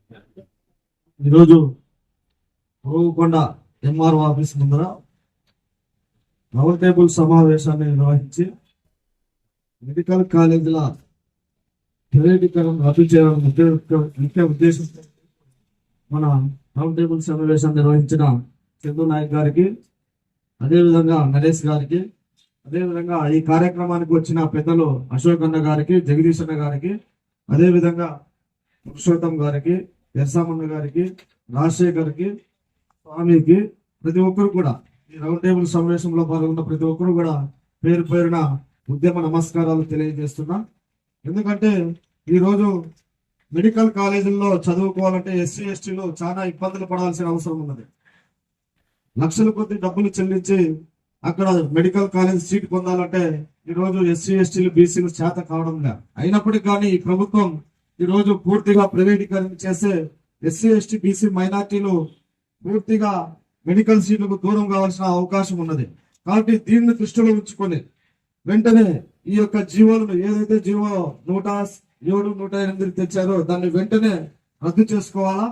ఈరోజు రోగుకొండ MRO office ముందర round table సమావేశాన్ని నిర్వహించి మెడికల్ కాలేజీల ప్రైవేటీకరణ రద్దు చేయడం ముఖ్య ఉద్దేశంతో మన రౌండ్ టేబుల్ సమావేశం నిర్వహించిన చందు నాయక్ గారికి, అదేవిధంగా నరేష్ గారికి, అదేవిధంగా ఈ కార్యక్రమానికి వచ్చిన పెద్దలు అశోక్ అన్న గారికి, జగదీష్ అన్న గారికి, అదేవిధంగా పురుషోత్తం గారికి, ఎర్సామన్న గారికి, రాజశేఖర్కి, స్వామికి, ప్రతి ఒక్కరు కూడా ఈ రౌండ్ టేబుల్ సమావేశంలో పాల్గొన్న ప్రతి ఒక్కరు కూడా పేరు పేరున ఉద్యమ నమస్కారాలు తెలియజేస్తున్నా. ఎందుకంటే ఈరోజు మెడికల్ కాలేజీల్లో చదువుకోవాలంటే ఎస్సీ ఎస్టీలు చాలా ఇబ్బందులు పడాల్సిన అవసరం ఉన్నది. లక్షల కొద్ది డబ్బులు చెల్లించి అక్కడ మెడికల్ కాలేజ్ సీట్ పొందాలంటే ఈరోజు ఎస్సీ ఎస్టీలు బీసీలు చేత కావడంగా. అయినప్పటికీ కానీ ఈ ప్రభుత్వం ఈరోజు పూర్తిగా ప్రైవేటీకరణ చేసే ఎస్సీ ఎస్టీ బీసీ మైనార్టీలు పూర్తిగా మెడికల్ సీట్లకు దూరం కావాల్సిన అవకాశం ఉన్నది. కాబట్టి దీన్ని దృష్టిలో ఉంచుకొని వెంటనే ఈ యొక్క జీవోలను ఏదైతే జీవో 107, 108 తెచ్చారో దాన్ని వెంటనే రద్దు చేసుకోవాలా.